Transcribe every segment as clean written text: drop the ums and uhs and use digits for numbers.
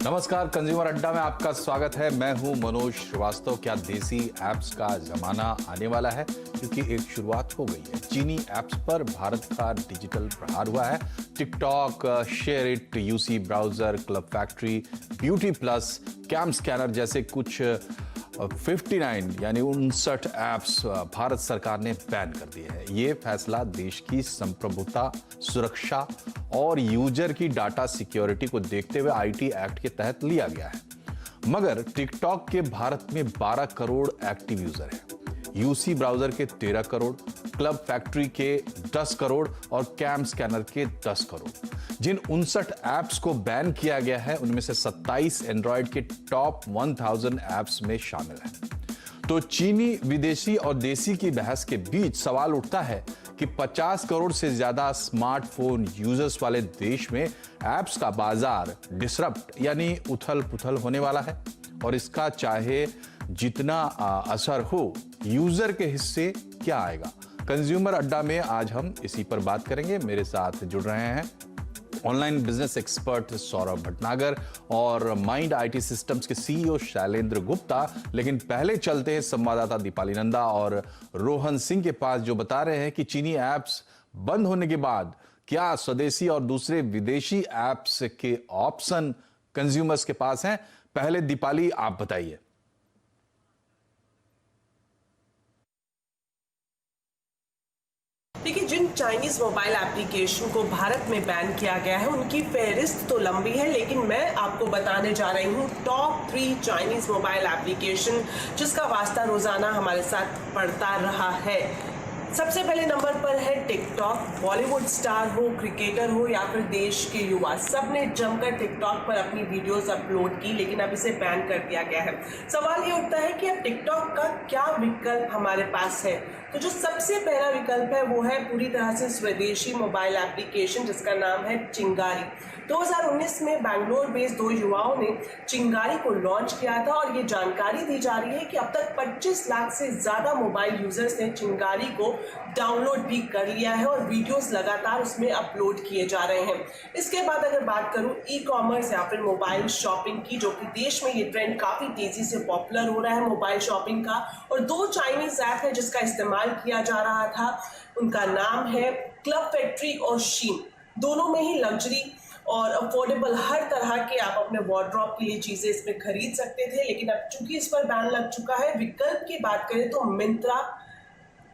नमस्कार, कंज्यूमर अड्डा में आपका स्वागत है। मैं हूं मनोज श्रीवास्तव। क्या देसी ऐप्स का जमाना आने वाला है? क्योंकि एक शुरुआत हो गई है। चीनी ऐप्स पर भारत का डिजिटल प्रहार हुआ है। TikTok, SHAREit, UC browser, Club Factory, BeautyPlus, CamScanner जैसे कुछ 59 यानी 59 ऐप्स भारत सरकार ने बैन कर दिए हैं। ये फैसला देश की संप्रभुता, सुरक्षा और यूजर की डाटा सिक्योरिटी को देखते हुए आईटी एक्ट के तहत लिया गया है। मगर टिकटॉक के भारत में 12 करोड़ एक्टिव यूजर हैं, यूसी ब्राउजर के 13 करोड़, क्लब फैक्ट्री के 10 करोड़ और कैम स्कैनर के 10 करोड़। जिन 59 ऐप्स को बैन किया गया है उनमें से 27 एंड्रॉयड के टॉप 1000 ऐप्स में शामिल हैं। तो चीनी, विदेशी और देसी की बहस के बीच सवाल उठता है कि 50 करोड़ से ज्यादा स्मार्टफोन यूजर्स वाले देश में ऐप्स का बाजार डिसरप्ट यानी उथल पुथल होने वाला है, और इसका चाहे जितना असर हो, यूजर के हिस्से क्या आएगा। कंज्यूमर अड्डा में आज हम इसी पर बात करेंगे। मेरे साथ जुड़ रहे हैं online business expert Saurabh Bhatnagar और माइंड आईटी सिस्टम्स के सीईओ शैलेंद्र गुप्ता। लेकिन पहले चलते हैं संवाददाता दीपाली नंदा और रोहन सिंह के पास, जो बता रहे हैं कि चीनी ऐप्स बंद होने के बाद क्या स्वदेशी और दूसरे विदेशी ऐप्स के ऑप्शन कंज्यूमर्स के पास हैं। पहले दीपाली, आप बताइए। देखिए, जिन चाइनीज मोबाइल एप्लीकेशन को भारत में बैन किया गया है उनकी फहरिस्त तो लंबी है, लेकिन मैं आपको बताने जा रही हूँ टॉप 3 चाइनीज मोबाइल एप्लीकेशन जिसका वास्ता रोजाना हमारे साथ पड़ता रहा है। सबसे पहले नंबर पर है टिकटॉक। बॉलीवुड स्टार हो, क्रिकेटर हो या फिर देश के युवा, सब ने जमकर टिकटॉक पर अपनी वीडियोस अपलोड की, लेकिन अब इसे बैन कर दिया गया है। सवाल ये उठता है कि अब टिकटॉक का क्या विकल्प हमारे पास है। तो जो सबसे पहला विकल्प है वो है पूरी तरह से स्वदेशी मोबाइल एप्लीकेशन जिसका नाम है चिंगारी। 2019 में बैंगलोर बेस्ड 2 युवाओं ने चिंगारी को लॉन्च किया था और ये जानकारी दी जा रही है कि अब तक 25 लाख से ज्यादा मोबाइल यूजर्स ने चिंगारी को डाउनलोड भी कर लिया है और वीडियोस लगातार उसमें अपलोड किए जा रहे हैं। इसके बाद अगर बात करूं ई कॉमर्स या फिर मोबाइल शॉपिंग की, जो कि देश में ये ट्रेंड काफी तेजी से पॉपुलर हो रहा है मोबाइल शॉपिंग का, और 2 चाइनीज ऐप है जिसका इस्तेमाल किया जा रहा था। उनका नाम है क्लब फैक्ट्री और शीन। दोनों में ही लग्जरी और अफोर्डेबल हर तरह के आप अपने वार्डरोब के लिए चीजें इसमें खरीद सकते थे, लेकिन अब चूंकि इस पर बैन लग चुका है। विकल्प की बात करें तो मिंत्रा,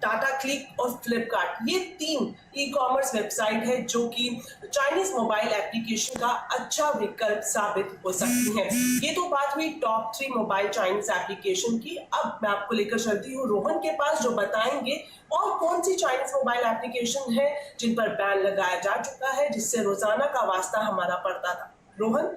टाटा क्लिक और फ्लिपकार्ट, ये 3 ई कॉमर्स वेबसाइट है जो कि चाइनीज मोबाइल एप्लीकेशन का अच्छा विकल्प साबित हो सकती हैं। ये तो बात हुई टॉप 3 मोबाइल चाइनीज एप्लीकेशन की। अब मैं आपको लेकर चलती हूँ रोहन के पास, जो बताएंगे और कौन सी चाइनीज मोबाइल एप्लीकेशन है जिन पर बैन लगाया जा चुका है, जिससे रोजाना का वास्ता हमारा पड़ता था। रोहन।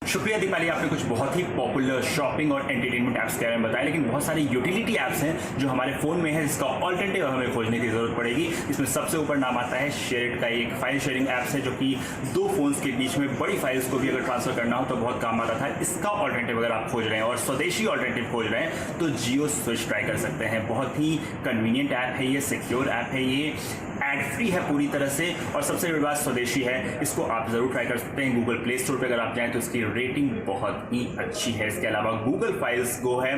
शुक्रिया दीपाली, आपने कुछ बहुत ही पॉपुलर शॉपिंग और एंटरटेनमेंट ऐप्स के बारे में बताया, लेकिन बहुत सारी यूटिलिटी ऐप्स हैं जो हमारे फोन में है जिसका ऑल्टरनेटिव हमें खोजने की जरूरत पड़ेगी। इसमें सबसे ऊपर नाम आता है शेयर का। एक फाइल शेयरिंग ऐप्स है जो कि 2 फोन्स के बीच में बड़ी फाइल्स को भी अगर ट्रांसफर करना हो तो बहुत काम आता था। इसका ऑल्टरनेटिव अगर आप खोज रहे हैं और स्वदेशी ऑल्टरनेटिव खोज रहे हैं तो जियो स्विच ट्राई कर सकते हैं। बहुत ही कन्वीनियंट ऐप है ये, सिक्योर ऐप है ये, एड फ्री है पूरी तरह से, और सबसे बड़ी बात स्वदेशी है। इसको आप जरूर ट्राई कर सकते हैं। गूगल प्ले स्टोर पे अगर आप जाएं तो इसकी रेटिंग बहुत ही अच्छी है। इसके अलावा गूगल फाइल्स गो है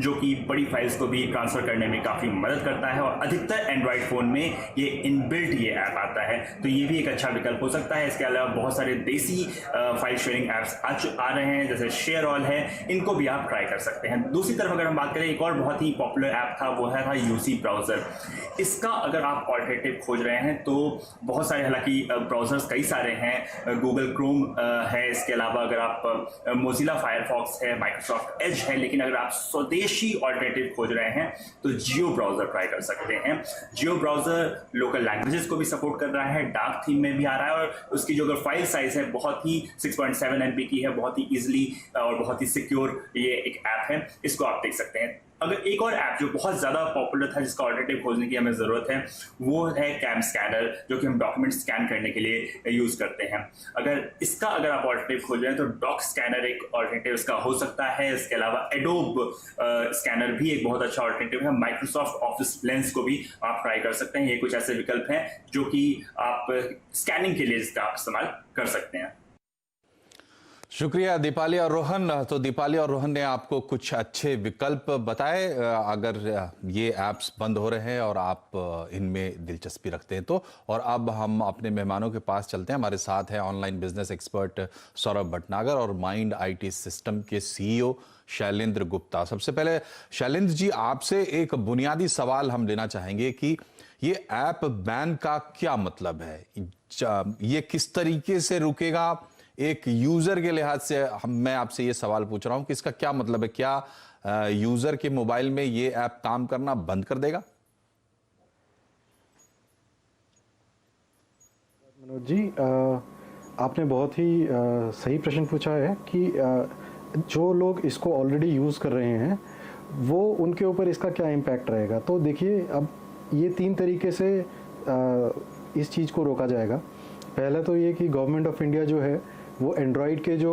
जो कि बड़ी फाइल्स को भी ट्रांसफर करने में काफी मदद करता है, और अधिकतर एंड्रॉइड फोन में ये इनबिल्ट ये ऐप आता है, तो ये भी एक अच्छा विकल्प हो सकता है। इसके अलावा बहुत सारे देसी फाइल शेयरिंग ऐप्स आ रहे हैं, जैसे शेयर ऑल है, इनको भी आप ट्राई कर सकते हैं। दूसरी तरफ अगर हम बात करें, एक और बहुत ही पॉपुलर ऐप था वो था यूसी ब्राउजर। इसका अगर आप ऑल्टरनेटिव खोज रहे हैं तो बहुत सारे, हालांकि ब्राउजर्स कई सारे हैं, गूगल क्रोम है, इसके अलावा अगर आप मोजिला फायरफॉक्स है, माइक्रोसॉफ्ट एज है, लेकिन अगर आप स्वदेशी ऑल्टरनेटिव खोज रहे हैं तो जियो ब्राउजर ट्राई कर सकते हैं। जियो ब्राउजर लोकल लैंग्वेजेस को भी सपोर्ट कर रहा है, डार्क थीम में भी आ रहा है, और उसकी जो अगर फाइल साइज है बहुत ही 6.7 MB की है, बहुत ही इजिली और बहुत ही सिक्योर ये एक ऐप है, इसको आप देख सकते हैं। अगर एक और ऐप जो बहुत ज़्यादा पॉपुलर था जिसका ऑल्टरनेटिव खोजने की हमें ज़रूरत है वो है कैम स्कैनर, जो कि हम डॉक्यूमेंट स्कैन करने के लिए यूज़ करते हैं। अगर आप ऑल्टरनेटिव खोज रहे हैं तो डॉक स्कैनर एक ऑल्टरनेटिव इसका हो सकता है। इसके अलावा एडोब स्कैनर भी एक बहुत अच्छा ऑल्टरनेटिव है। माइक्रोसॉफ्ट ऑफिस लेंस को भी आप ट्राई कर सकते हैं। ये कुछ ऐसे विकल्प हैं जो कि आप स्कैनिंग के लिए इसका आप इस्तेमाल कर सकते हैं। शुक्रिया दीपाली और रोहन। तो दीपाली और रोहन ने आपको कुछ अच्छे विकल्प बताए अगर ये ऐप्स बंद हो रहे हैं और आप इनमें दिलचस्पी रखते हैं तो। और अब हम अपने मेहमानों के पास चलते हैं। हमारे साथ है online business expert Saurabh Bhatnagar और माइंड आईटी सिस्टम के सीईओ शैलेंद्र गुप्ता। सबसे पहले शैलेंद्र जी, आपसे एक बुनियादी सवाल हम लेना चाहेंगे कि ये ऐप बैन का क्या मतलब है? ये किस तरीके से रुकेगा? एक यूजर के लिहाज से मैं आपसे ये सवाल पूछ रहा हूं कि इसका क्या मतलब है? क्या यूजर के मोबाइल में ये ऐप काम करना बंद कर देगा? मनोज जी, आपने बहुत ही सही प्रश्न पूछा है कि जो लोग इसको ऑलरेडी यूज़ कर रहे हैं वो उनके ऊपर इसका क्या इम्पैक्ट रहेगा। तो देखिए, अब ये 3 तरीके से इस चीज़ को रोका जाएगा। पहला तो ये कि गवर्नमेंट ऑफ इंडिया जो है वो एंड्रॉयड के जो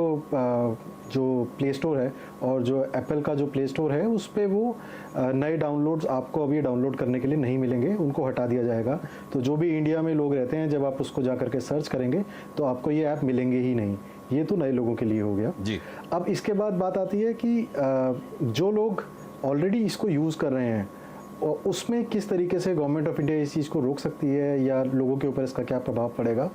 प्ले स्टोर है और जो एप्पल का जो प्ले स्टोर है उस पर वो नए डाउनलोड्स आपको अभी डाउनलोड करने के लिए नहीं मिलेंगे, उनको हटा दिया जाएगा। तो जो भी इंडिया में लोग रहते हैं, जब आप उसको जा करके सर्च करेंगे तो आपको ये ऐप मिलेंगे ही नहीं। ये तो नए लोगों के लिए हो गया जी। अब इसके बाद बात आती है कि जो लोग ऑलरेडी इसको यूज़ कर रहे हैं और उसमें किस तरीके से गवर्नमेंट ऑफ इंडिया इस चीज़ को रोक सकती है या लोगों के ऊपर इसका क्या प्रभाव पड़ेगा।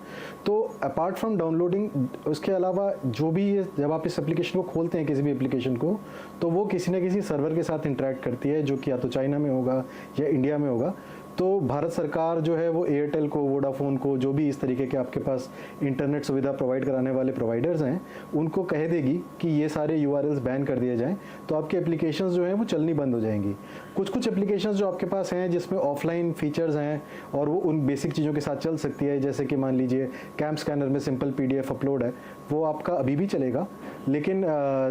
तो अपार्ट फ्रॉम डाउनलोडिंग, उसके अलावा जो भी जब आप इस एप्लीकेशन को खोलते हैं, किसी भी एप्लीकेशन को, तो वो किसी न किसी सर्वर के साथ इंटरेक्ट करती है, जो कि या तो चाइना में होगा या इंडिया में होगा। तो भारत सरकार जो है वो एयरटेल को, वोडाफोन को, जो भी इस तरीके के आपके पास इंटरनेट सुविधा प्रोवाइड कराने वाले प्रोवाइडर्स हैं, उनको कह देगी कि ये सारे यूआरएल्स बैन कर दिए जाएं, तो आपके एप्लीकेशंस जो हैं वो चलनी बंद हो जाएंगी। कुछ एप्लीकेशंस जो आपके पास हैं जिसमें ऑफलाइन फीचर्स हैं और वो उन बेसिक चीज़ों के साथ चल सकती है, जैसे कि मान लीजिए कैम्प स्कैनर में सिंपल PDF अपलोड है, वो आपका अभी भी चलेगा। लेकिन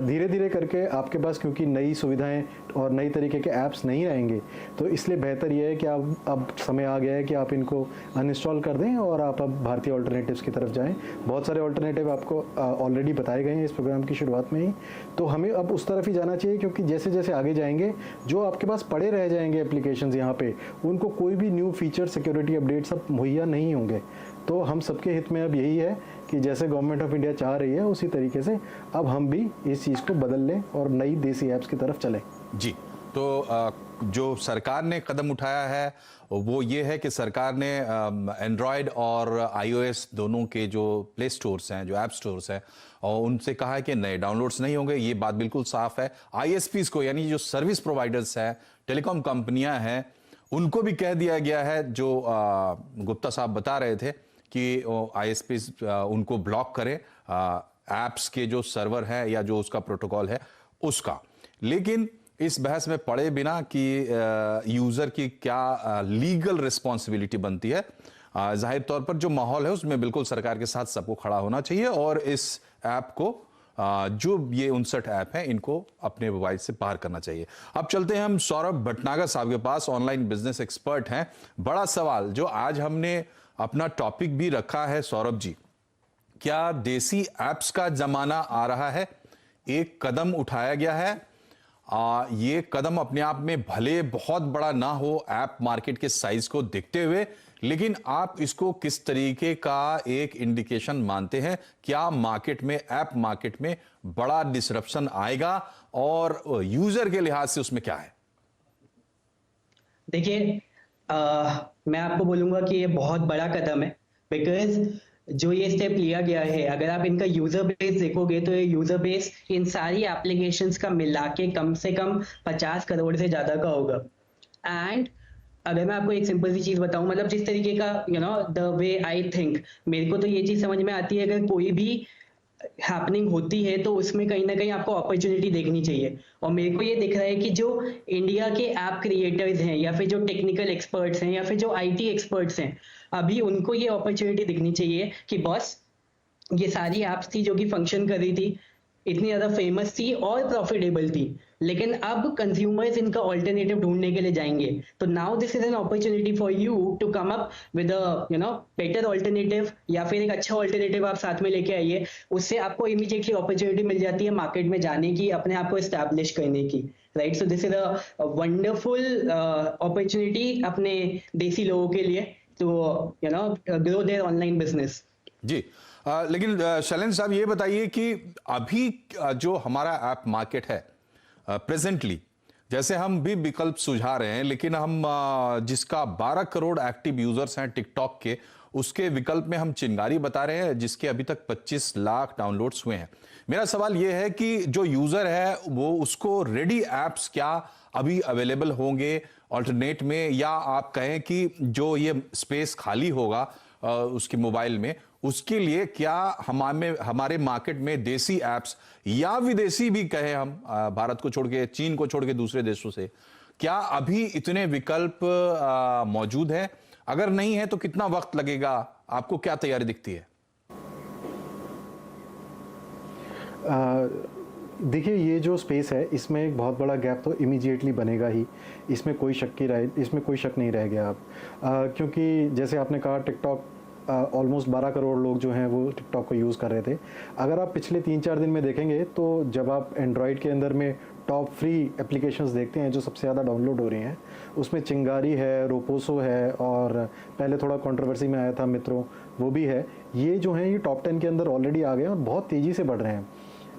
धीरे धीरे करके आपके पास, क्योंकि नई सुविधाएं और नई तरीके के ऐप्स नहीं रहेंगे, तो इसलिए बेहतर यह है कि आप अब समय आ गया है कि आप इनको अनइंस्टॉल कर दें और आप अब भारतीय ऑल्टरनेटिव्स की तरफ जाएं। बहुत सारे ऑल्टरनेटिव आपको ऑलरेडी बताए गए हैं इस प्रोग्राम की शुरुआत में ही, तो हमें अब उस तरफ ही जाना चाहिए, क्योंकि जैसे जैसे आगे जाएंगे जो आपके पास पड़े रह जाएंगे एप्लीकेशंस यहाँ पे, उनको कोई भी न्यू फीचर, सिक्योरिटी अपडेट्स अब मुहैया नहीं होंगे। तो हम सबके हित में अब यही है कि जैसे गवर्नमेंट ऑफ इंडिया चाह रही है उसी तरीके से अब हम भी इस चीज़ को बदल लें और नई देसी ऐप्स की तरफ चलें। जी, तो जो सरकार ने कदम उठाया है वो ये है कि सरकार ने एंड्रॉयड और iOS दोनों के जो प्ले स्टोर्स हैं, जो ऐप स्टोर्स हैं, और उनसे कहा है कि नए डाउनलोड्स नहीं होंगे। ये बात बिल्कुल साफ है। ISPs को, यानी जो सर्विस प्रोवाइडर्स हैं, टेलीकॉम कंपनियां हैं, उनको भी कह दिया गया है, जो गुप्ता साहब बता रहे थे कि ISPs उनको ब्लॉक करें ऐप्स के जो सर्वर है या जो उसका प्रोटोकॉल है उसका। लेकिन इस बहस में पड़े बिना कि यूजर की क्या लीगल रिस्पॉन्सिबिलिटी बनती है, जाहिर तौर पर जो माहौल है उसमें बिल्कुल सरकार के साथ सबको खड़ा होना चाहिए और इस ऐप को, जो ये 59 ऐप हैं, इनको अपने मोबाइल से बाहर करना चाहिए। अब चलते हैं हम सौरभ भटनागर साहब के पास, ऑनलाइन बिजनेस एक्सपर्ट हैं। बड़ा सवाल जो आज हमने अपना टॉपिक भी रखा है, सौरभ जी, क्या देसी ऐप्स का जमाना आ रहा है? एक कदम उठाया गया है। ये कदम अपने आप में भले बहुत बड़ा ना हो ऐप मार्केट के साइज को देखते हुए, लेकिन आप इसको किस तरीके का एक इंडिकेशन मानते हैं? क्या मार्केट में, ऐप मार्केट में बड़ा डिसरप्शन आएगा और यूजर के लिहाज से उसमें क्या है? देखिए, मैं आपको बोलूंगा कि ये बहुत बड़ा कदम है, बिकॉज जो ये स्टेप लिया गया है, अगर आप इनका यूजर बेस देखोगे तो ये यूजर बेस इन सारी एप्लीकेशंस का मिला के कम से कम 50 करोड़ से ज्यादा का होगा। एंड अगर मैं आपको एक सिंपल सी चीज बताऊं, मतलब जिस तरीके का द वे आई थिंक, मेरे को तो ये चीज समझ में आती है, अगर कोई भी हैपनिंग होती है तो उसमें कहीं ना कहीं आपको अपॉर्चुनिटी देखनी चाहिए। और मेरे को ये दिख रहा है कि जो इंडिया के ऐप क्रिएटर्स हैं या फिर जो टेक्निकल एक्सपर्ट्स हैं या फिर जो IT एक्सपर्ट्स हैं, अभी उनको ये अपॉर्चुनिटी दिखनी चाहिए कि बॉस, ये सारी ऐप्स थी जो कि फंक्शन कर रही थी, इतनी ज्यादा फेमस थी और प्रॉफिटेबल थी, लेकिन अब कंज्यूमर्स इनका ऑल्टरनेटिव ढूंढने के लिए जाएंगे। तो now this is an opportunity for you to come up with better alternative, या फिर एक अच्छा ऑल्टरनेटिव आप साथ में लेके आइए। उससे आपको इमीडिएटली अपॉर्चुनिटी मिल जाती है मार्केट में जाने की, अपने आप को एस्टैब्लिश करने की, right. So this is a wonderful opportunity अपने देसी लोगों के लिए to grow their online business. जी। लेकिन शैलेंद्र साहब ये बताइए कि अभी जो हमारा ऐप मार्केट है प्रेजेंटली, जैसे हम भी विकल्प सुझा रहे हैं, लेकिन हम जिसका 12 करोड़ एक्टिव यूजर्स हैं टिकटॉक के, उसके विकल्प में हम चिंगारी बता रहे हैं जिसके अभी तक 25 लाख डाउनलोड्स हुए हैं। मेरा सवाल यह है कि जो यूजर है वो उसको रेडी एप्स क्या अभी अवेलेबल होंगे ऑल्टरनेट में, या आप कहें कि जो ये स्पेस खाली होगा उसके मोबाइल में, उसके लिए क्या हमारे मार्केट में देसी एप्स या विदेशी भी कहें हम, भारत को छोड़ के, चीन को छोड़ के दूसरे देशों से, क्या अभी इतने विकल्प मौजूद हैं? अगर नहीं है तो कितना वक्त लगेगा? आपको क्या तैयारी दिखती है? देखिए, ये जो स्पेस है इसमें एक बहुत बड़ा गैप तो इमीडिएटली बनेगा ही, इसमें कोई शक नहीं रह गया अब, क्योंकि जैसे आपने कहा टिकटॉक ऑलमोस्ट 12 करोड़ लोग जो हैं वो टिकटॉक को यूज़ कर रहे थे। अगर आप पिछले 3-4 दिन में देखेंगे तो जब आप एंड्रॉयड के अंदर में टॉप फ्री एप्लीकेशंस देखते हैं जो सबसे ज़्यादा डाउनलोड हो रही हैं, उसमें चिंगारी है, रोपोसो है, और पहले थोड़ा कंट्रोवर्सी में आया था मित्रों, वो भी है। ये जो हैं ये टॉप 10 के अंदर ऑलरेडी आ गए हैं और बहुत तेज़ी से बढ़ रहे हैं।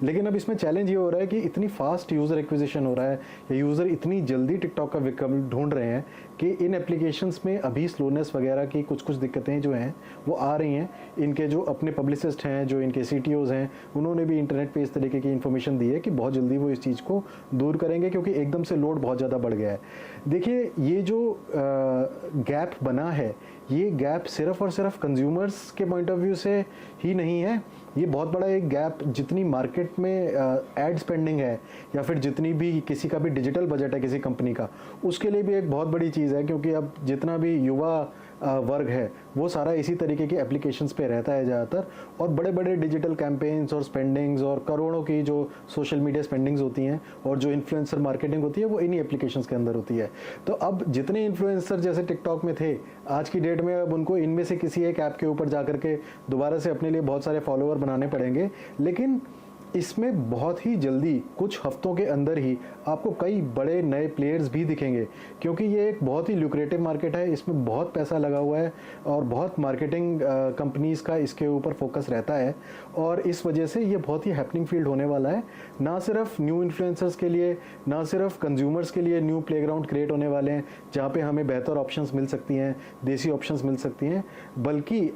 लेकिन अब इसमें चैलेंज ये हो रहा है कि इतनी फास्ट यूज़र एक्विजिशन हो रहा है, या यूज़र इतनी जल्दी टिकटॉक का विकल्प ढूंढ रहे हैं कि इन एप्लीकेशंस में अभी स्लोनेस वगैरह की कुछ दिक्कतें जो हैं वो आ रही हैं। इनके जो अपने पब्लिसिस्ट हैं, जो इनके CTOs हैं, उन्होंने भी इंटरनेट पे इस तरीके की इन्फॉर्मेशन दी है कि बहुत जल्दी वो इस चीज़ को दूर करेंगे, क्योंकि एकदम से लोड बहुत ज़्यादा बढ़ गया है। देखिए, ये जो गैप बना है, ये गैप सिर्फ और सिर्फ कंज्यूमर्स के पॉइंट ऑफ व्यू से ही नहीं है, ये बहुत बड़ा एक गैप जितनी मार्केट में एड स्पेंडिंग है, या फिर जितनी भी किसी का भी डिजिटल बजट है किसी कंपनी का, उसके लिए भी एक बहुत बड़ी चीज़ है। क्योंकि अब जितना भी युवा वर्ग है वो सारा इसी तरीके की एप्लीकेशंस पे रहता है ज़्यादातर, और बड़े बड़े डिजिटल कैंपेन्स और स्पेंडिंग्स और करोड़ों की जो सोशल मीडिया स्पेंडिंग्स होती हैं और जो इन्फ्लुएंसर मार्केटिंग होती है वो इन्हीं एप्लीकेशंस के अंदर होती है। तो अब जितने इन्फ्लुएंसर जैसे टिकटॉक में थे, आज की डेट में अब उनको इनमें से किसी एक ऐप के ऊपर जा करके दोबारा से अपने लिए बहुत सारे फॉलोअर बनाने पड़ेंगे। लेकिन इसमें बहुत ही जल्दी, कुछ हफ्तों के अंदर ही आपको कई बड़े नए प्लेयर्स भी दिखेंगे, क्योंकि ये एक बहुत ही ल्यूक्रेटिव मार्केट है, इसमें बहुत पैसा लगा हुआ है और बहुत मार्केटिंग कंपनीज़ का इसके ऊपर फोकस रहता है, और इस वजह से ये बहुत ही हैपनिंग फील्ड होने वाला है। ना सिर्फ न्यू इन्फ्लुएंसर्स के लिए, ना सिर्फ कंज्यूमर्स के लिए न्यू प्लेग्राउंड क्रिएट होने वाले हैं जहाँ पे हमें बेहतर ऑप्शंस मिल सकती हैं, देसी ऑप्शंस मिल सकती हैं, बल्कि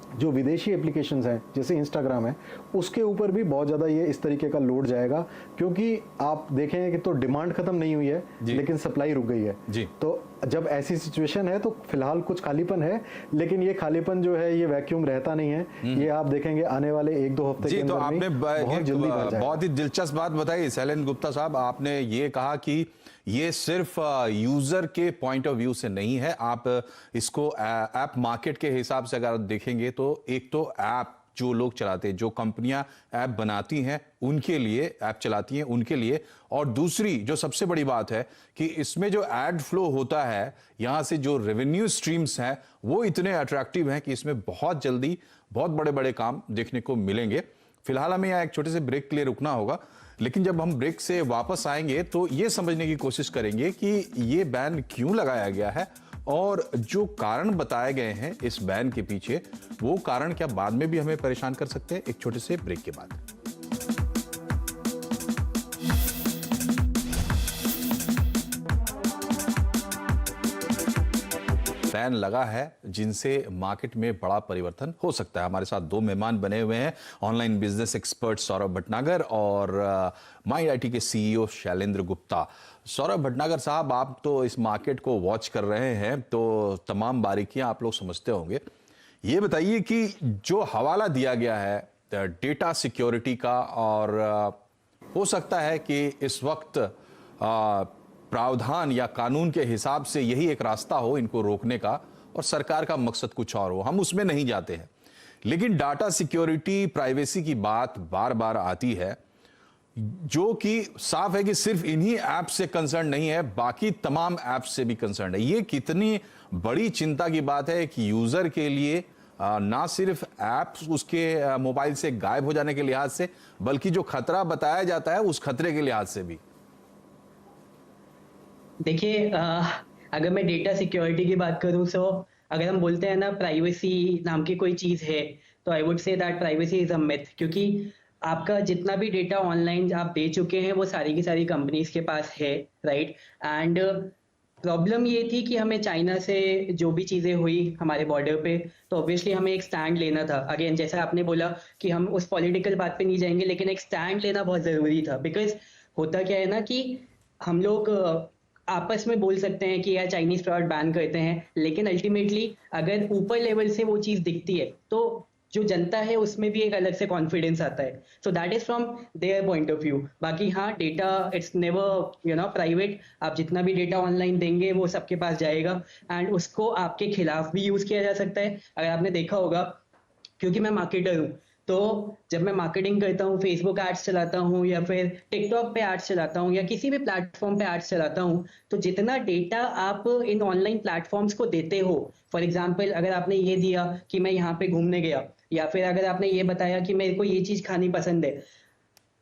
जो विदेशी एप्लीकेशंस हैं जैसे इंस्टाग्राम है, उसके ऊपर भी बहुत ज़्यादा ये इस तरीके का लोड जाएगा, क्योंकि आप देखेंगे कि तो डिमांड खत्म नहीं हुई है लेकिन सप्लाई रुक गई है जी। तो जब ऐसी सिचुएशन है तो फिलहाल कुछ खालीपन है, लेकिन ये खालीपन जो है ये वैक्यूम रहता नहीं है, ये आप देखेंगे आने वाले 1-2 हफ्ते के अंदर। तो आपने बहुत ही दिलचस्प बात बताई शैलेंद्र गुप्ता साहब, आपने ये कहा कि ये सिर्फ यूजर के पॉइंट ऑफ व्यू से नहीं है, आप इसको ऐप मार्केट के हिसाब से अगर देखेंगे तो एक तो ऐप जो लोग चलाते हैं, जो कंपनियां ऐप बनाती हैं उनके लिए, ऐप चलाती हैं उनके लिए, और दूसरी जो सबसे बड़ी बात है कि इसमें जो एड फ्लो होता है, यहां से जो रेवेन्यू स्ट्रीम्स हैं वो इतने अट्रैक्टिव हैं कि इसमें बहुत जल्दी बहुत बड़े बड़े काम देखने को मिलेंगे। फिलहाल हमें यहाँ एक छोटे से ब्रेक के लिए रुकना होगा, लेकिन जब हम ब्रेक से वापस आएंगे तो ये समझने की कोशिश करेंगे कि ये बैन क्यों लगाया गया है, और जो कारण बताए गए हैं इस बैन के पीछे, वो कारण क्या बाद में भी हमें परेशान कर सकते हैं। एक छोटे से ब्रेक के बाद बैन लगा है जिनसे मार्केट में बड़ा परिवर्तन हो सकता है। हमारे साथ 2 मेहमान बने हुए हैं, online business expert Saurabh Bhatnagar और माई आईटी के CEO शैलेंद्र गुप्ता। सौरभ भटनागर साहब, आप तो इस मार्केट को वॉच कर रहे हैं तो तमाम बारीकियां आप लोग समझते होंगे। ये बताइए कि जो हवाला दिया गया है डेटा सिक्योरिटी का, और हो सकता है कि इस वक्त प्रावधान या कानून के हिसाब से यही एक रास्ता हो इनको रोकने का, और सरकार का मकसद कुछ और हो, हम उसमें नहीं जाते हैं। लेकिन डाटा सिक्योरिटी, प्राइवेसी की बात बार बार आती है, जो कि साफ है कि सिर्फ इन्हीं ऐप से कंसर्न नहीं है, बाकी तमाम ऐप से भी कंसर्न है। ये कितनी बड़ी चिंता की बात है कि यूजर के लिए ना सिर्फ ऐप उसके मोबाइल से गायब हो जाने के लिहाज से, बल्कि जो खतरा बताया जाता है उस खतरे के लिहाज से भी। देखिए, अगर मैं डेटा सिक्योरिटी की बात करूं तो अगर हम बोलते हैं ना प्राइवेसी नाम की कोई चीज है, तो I would say that privacy is a myth, क्योंकि आपका जितना भी डेटा ऑनलाइन आप दे चुके हैं वो सारी की सारी कंपनीज के पास है, राइट। एंड प्रॉब्लम ये थी कि हमें चाइना से जो भी चीजें हुई हमारे बॉर्डर पे, तो ऑब्वियसली हमें एक स्टैंड लेना था। अगेन जैसा आपने बोला कि हम उस पॉलिटिकल बात पे नहीं जाएंगे, लेकिन एक स्टैंड लेना बहुत जरूरी था। बिकॉज होता क्या है ना कि हम लोग आपस में बोल सकते हैं कि यार चाइनीज प्रोडक्ट बैन करते हैं, लेकिन अल्टीमेटली अगर ऊपर लेवल से वो चीज दिखती है तो जो जनता है उसमें भी एक अलग से कॉन्फिडेंस आता है। So that is from their point of view. बाकी हाँ, डेटा इट्स नेवर प्राइवेट। आप जितना भी डेटा ऑनलाइन देंगे वो सबके पास जाएगा, एंड उसको आपके खिलाफ भी यूज किया जा सकता है। अगर आपने देखा होगा, क्योंकि मैं मार्केटर हूँ, तो जब मैं मार्केटिंग करता हूँ, फेसबुक एड्स चलाता हूँ या फिर टिकटॉक पे एड्स चलाता हूँ या किसी भी प्लेटफॉर्म पे एड्स चलाता हूँ, तो जितना डेटा आप इन ऑनलाइन प्लेटफॉर्म्स को देते हो, फॉर एग्जांपल अगर आपने ये दिया कि मैं यहाँ पे घूमने गया, या फिर अगर आपने ये बताया कि मेरे को ये चीज खानी पसंद है,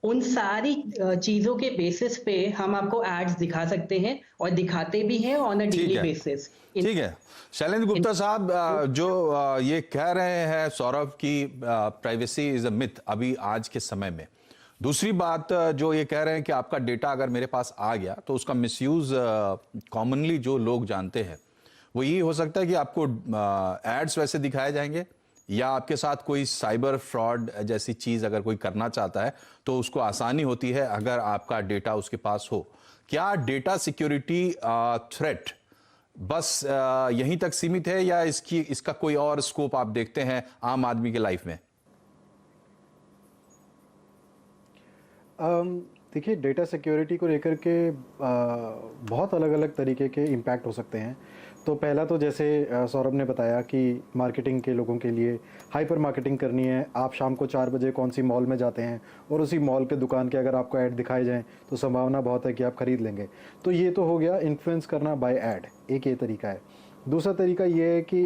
उन सारी चीजों के बेसिस पे हम आपको एड्स दिखा सकते हैं और दिखाते भी हैं ऑन अ डेली बेसिस। ठीक है शैलेंद्र गुप्ता साहब, जो ये कह रहे हैं सौरभ की प्राइवेसी इज अ मिथ अभी आज के समय में। दूसरी बात जो ये कह रहे हैं कि आपका डेटा अगर मेरे पास आ गया तो उसका मिसयूज कॉमनली जो लोग जानते हैं वो ये हो सकता है कि आपको एड्स वैसे दिखाए जाएंगे, या आपके साथ कोई साइबर फ्रॉड जैसी चीज अगर कोई करना चाहता है तो उसको आसानी होती है अगर आपका डेटा उसके पास हो। क्या डेटा सिक्योरिटी थ्रेट बस यहीं तक सीमित है, या इसका कोई और स्कोप आप देखते हैं आम आदमी के लाइफ में? देखिए, डेटा सिक्योरिटी को लेकर के बहुत अलग अलग तरीके के इम्पैक्ट हो सकते हैं। तो पहला तो जैसे सौरभ ने बताया कि मार्केटिंग के लोगों के लिए हाइपर मार्केटिंग करनी है। आप शाम को 4 बजे कौन सी मॉल में जाते हैं और उसी मॉल के दुकान के अगर आपको ऐड दिखाए जाएं तो संभावना बहुत है कि आप खरीद लेंगे। तो ये तो हो गया इन्फ्लुएंस करना बाय ऐड, एक ये तरीका है। दूसरा तरीका ये है कि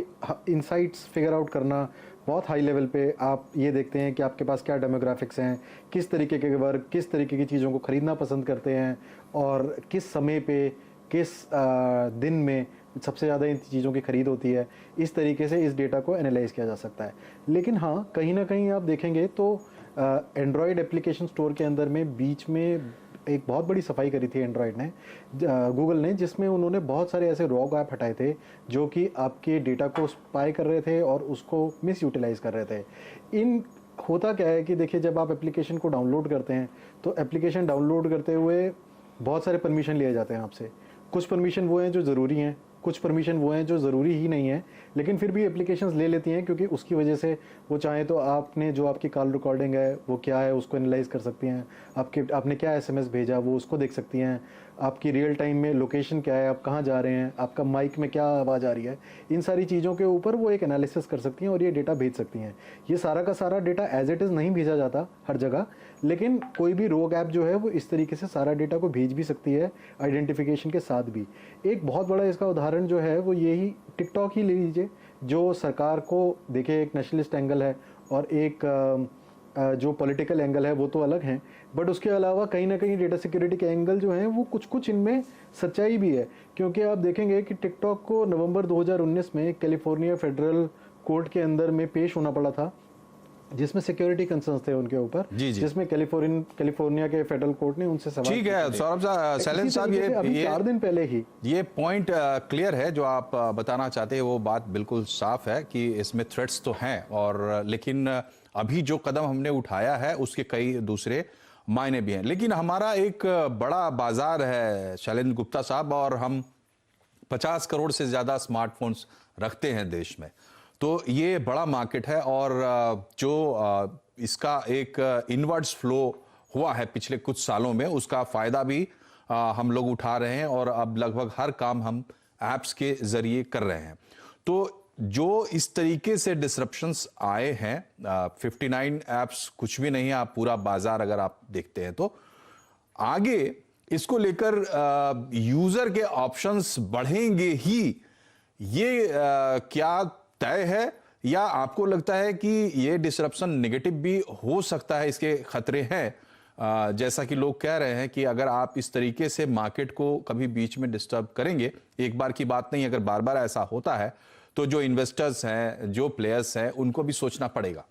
इनसाइट्स फिगर आउट करना बहुत हाई लेवल पे। आप ये देखते हैं कि आपके पास क्या डेमोग्राफिक्स हैं, किस तरीके के वर्ग किस तरीके की चीज़ों को ख़रीदना पसंद करते हैं और किस समय पे किस दिन में सबसे ज़्यादा इन चीज़ों की खरीद होती है। इस तरीके से इस डेटा को एनालाइज किया जा सकता है। लेकिन हाँ, कहीं ना कहीं आप देखेंगे तो एंड्रॉयड एप्लीकेशन स्टोर के अंदर में बीच में एक बहुत बड़ी सफाई करी थी एंड्रॉयड ने, गूगल ने, जिसमें उन्होंने बहुत सारे ऐसे रॉग ऐप हटाए थे जो कि आपके डेटा को स्पाई कर रहे थे और उसको मिस यूटिलाइज कर रहे थे। इन होता क्या है कि देखिए, जब आप एप्लीकेशन को डाउनलोड करते हैं तो एप्लीकेशन डाउनलोड करते हुए बहुत सारे परमिशन लिए जाते हैं आपसे। कुछ परमिशन वो हैं जो ज़रूरी हैं, कुछ परमिशन वो हैं जो ज़रूरी ही नहीं है, लेकिन फिर भी एप्लीकेशंस ले लेती हैं क्योंकि उसकी वजह से वो चाहे तो आपने जो आपकी कॉल रिकॉर्डिंग है वो क्या है उसको एनालाइज कर सकती हैं, आपने क्या एसएमएस भेजा वो उसको देख सकती हैं, आपकी रियल टाइम में लोकेशन क्या है, आप कहाँ जा रहे हैं, आपका माइक में क्या आवाज़ आ रही है, इन सारी चीज़ों के ऊपर वो एक एनालिसिस कर सकती हैं और ये डेटा भेज सकती हैं। ये सारा का सारा डेटा एज इट इज़ नहीं भेजा जाता हर जगह, लेकिन कोई भी रोग ऐप जो है वो इस तरीके से सारा डेटा को भेज भी सकती है आइडेंटिफिकेशन के साथ भी। एक बहुत बड़ा इसका उदाहरण जो है वो यही टिकटॉक ही ले लीजिए, जो सरकार को देखिए एक नेशनलिस्ट एंगल है और एक जो पॉलिटिकल एंगल है वो तो अलग हैं, बट उसके अलावा कहीं ना कहीं डेटा सिक्योरिटी के एंगल जो हैं वो कुछ इनमें सच्चाई भी है। क्योंकि आप देखेंगे कि टिकटॉक को नवंबर 2019 में कैलिफोर्निया फेडरल कोर्ट के अंदर में पेश होना पड़ा था, जिसमें सिक्योरिटी कंसर्न्स थे उनके ऊपर, जिसमें कैलिफोर्निया के फेडरल कोर्ट ने उनसे सवाल। ठीक है सौरभ साहब, शैलेंद्र साहब, ये 4 दिन पहले ही ये पॉइंट क्लियर है जो आप बताना चाहते हैं, वो बात बिल्कुल साफ है कि इसमें थ्रेट्स तो हैं, और लेकिन अभी जो कदम हमने उठाया है उसके कई दूसरे मायने भी हैं। लेकिन हमारा एक बड़ा बाजार है शैलेंद्र गुप्ता साहब, और हम 50 करोड़ से ज्यादा स्मार्टफोन्स रखते हैं देश में, तो ये बड़ा मार्केट है। और जो इसका एक इनवर्ड्स फ्लो हुआ है पिछले कुछ सालों में, उसका फायदा भी हम लोग उठा रहे हैं, और अब लगभग हर काम हम ऐप्स के जरिए कर रहे हैं। तो जो इस तरीके से डिसरप्शंस आए हैं, 59 ऐप्स कुछ भी नहीं है, आप पूरा बाजार अगर आप देखते हैं तो आगे इसको लेकर यूजर के ऑप्शंस बढ़ेंगे ही, ये क्या तय है, या आपको लगता है कि ये डिसरप्शन नेगेटिव भी हो सकता है, इसके खतरे हैं? जैसा कि लोग कह रहे हैं कि अगर आप इस तरीके से मार्केट को कभी बीच में डिस्टर्ब करेंगे, एक बार की बात नहीं, अगर बार बार ऐसा होता है तो जो इन्वेस्टर्स हैं, जो प्लेयर्स हैं, उनको भी सोचना पड़ेगा।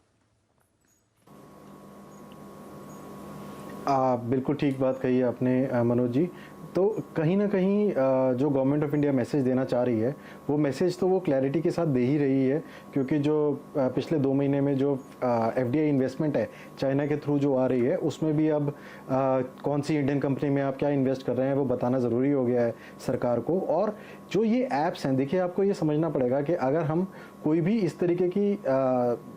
बिल्कुल ठीक बात कही है आपने मनोज जी। तो कहीं ना कहीं जो गवर्नमेंट ऑफ इंडिया मैसेज देना चाह रही है, वो मैसेज तो वो क्लैरिटी के साथ दे ही रही है, क्योंकि जो पिछले 2 महीने में जो एफडीआई इन्वेस्टमेंट है चाइना के थ्रू जो आ रही है, उसमें भी अब कौन सी इंडियन कंपनी में आप क्या इन्वेस्ट कर रहे हैं वो बताना ज़रूरी हो गया है सरकार को। और जो ये ऐप्स हैं, देखिए आपको ये समझना पड़ेगा कि अगर हम कोई भी इस तरीके की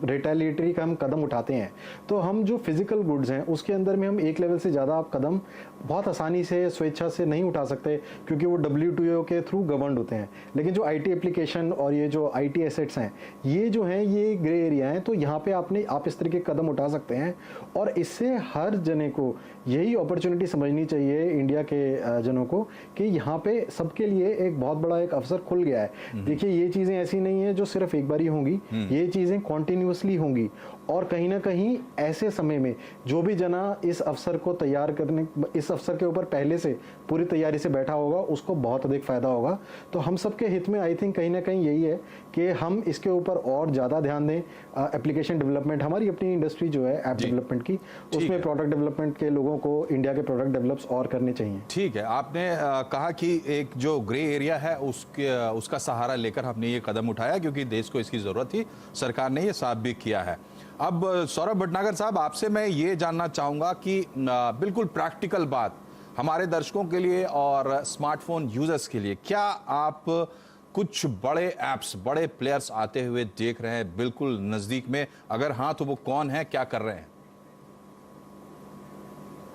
रिटेलिएटरी का हम कदम उठाते हैं, तो हम जो फिजिकल गुड्स हैं उसके अंदर में हम एक लेवल से ज़्यादा आप कदम बहुत आसानी से स्वेच्छा से नहीं उठा सकते, क्योंकि वो WTO के थ्रू गवर्नड होते हैं। लेकिन जो IT एप्लीकेशन और ये जो IT एसेट्स हैं, ये जो हैं ये ग्रे एरिया हैं, तो यहाँ पे आप इस तरीके के कदम उठा सकते हैं। और इससे हर जने को यही अपॉर्चुनिटी समझनी चाहिए, इंडिया के जनों को, कि यहाँ पे सबके लिए एक बहुत बड़ा एक अवसर खुल गया है। देखिए ये चीज़ें ऐसी नहीं है जो सिर्फ एक बार ही होंगी, ये चीज़ें कॉन्टिन्यूसली होंगी। और कहीं ना कहीं ऐसे समय में जो भी जना इस अवसर को तैयार करने, इस अवसर के ऊपर पहले से पूरी तैयारी से बैठा होगा, उसको बहुत अधिक फायदा होगा। तो हम सबके हित में आई थिंक कहीं ना कहीं यही है कि हम इसके ऊपर और ज़्यादा ध्यान दें। एप्लीकेशन डेवलपमेंट, हमारी अपनी इंडस्ट्री जो है ऐप डेवलपमेंट की, उसमें प्रोडक्ट डेवलपमेंट के लोगों को इंडिया के प्रोडक्ट डेवलप्स और करने चाहिए। ठीक है, आपने कहा कि एक जो ग्रे एरिया है उसका सहारा लेकर हमने ये कदम उठाया, क्योंकि देश को इसकी जरूरत थी, सरकार ने ये साफ भी किया है। अब सौरभ भटनागर साहब, आपसे मैं ये जानना चाहूंगा कि बिल्कुल प्रैक्टिकल बात हमारे दर्शकों के लिए और स्मार्टफोन यूजर्स के लिए, क्या आप कुछ बड़े ऐप्स, बड़े प्लेयर्स आते हुए देख रहे हैं बिल्कुल नजदीक में? अगर हाँ तो वो कौन है, क्या कर रहे हैं?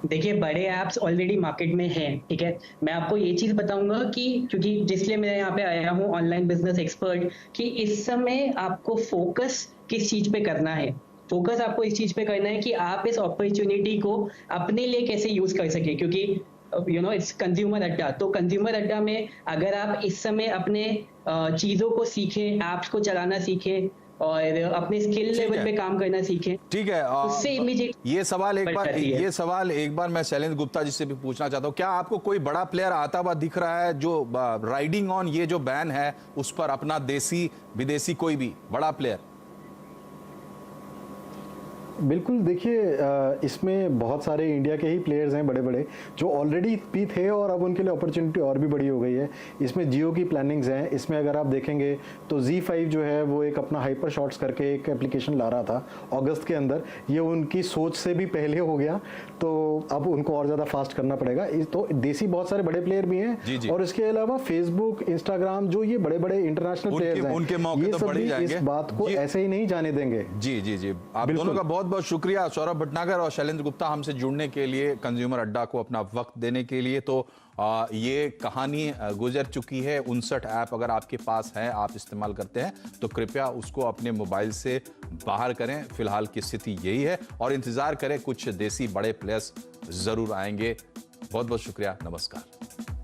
देखिए, बड़े ऐप्स ऑलरेडी मार्केट में हैं, ठीक है। मैं आपको ये चीज बताऊंगा कि क्योंकि जिसलिए मैं यहाँ पे आया हूँ ऑनलाइन बिजनेस एक्सपर्ट, कि इस समय आपको फोकस किस चीज पे करना है। फोकस आपको इस चीज पे करना है कि आप इस अपॉर्चुनिटी को अपने लिए कैसे यूज कर सके, क्योंकि इट्स कंज्यूमर अड्डा। तो कंज्यूमर अड्डा में अगर आप इस समय अपने चीजों को सीखें, ऐप्स को चलाना सीखें और अपने स्किल लेवल पे काम करना सीखें, ठीक है। उससे इमीडिएट ये सवाल एक बार मैं शैलेंद्र गुप्ता जी से भी पूछना चाहता हूँ, क्या आपको कोई बड़ा प्लेयर आता हुआ दिख रहा है जो राइडिंग ऑन ये जो बैन है उस पर अपना देसी विदेशी कोई भी बड़ा प्लेयर? बिल्कुल, देखिए इसमें बहुत सारे इंडिया के ही प्लेयर्स हैं बड़े बड़े, जो ऑलरेडी भी थे और अब उनके लिए अपॉर्चुनिटी और भी बड़ी हो गई है। इसमें जियो की प्लानिंग्स हैं। इसमें अगर आप देखेंगे तो Z5 जो है वो एक अपना हाइपर शॉट्स करके एक एप्लीकेशन ला रहा था अगस्त के अंदर। ये उनकी सोच से भी पहले हो गया, तो अब उनको और ज़्यादा फास्ट करना पड़ेगा। तो देसी बहुत सारे बड़े प्लेयर भी हैं, और इसके अलावा फेसबुक, इंस्टाग्राम, जो ये बड़े बड़े इंटरनेशनल प्लेयर्स हैं, उनके मौके तो बढ़ ही जाएंगे। इस बात को ऐसे ही नहीं जाने देंगे। जी जी जी, आप दोनों का बहुत बहुत शुक्रिया, सौरभ भटनागर और शैलेंद्र गुप्ता, हमसे जुड़ने के लिए, कंज्यूमर अड्डा को अपना वक्त देने के लिए। तो ये कहानी गुजर चुकी है। 59 ऐप अगर आपके पास है, आप इस्तेमाल करते हैं, तो कृपया उसको अपने मोबाइल से बाहर करें। फिलहाल की स्थिति यही है और इंतजार करें, कुछ देसी बड़े प्लेयर्स जरूर आएंगे। बहुत बहुत शुक्रिया, नमस्कार।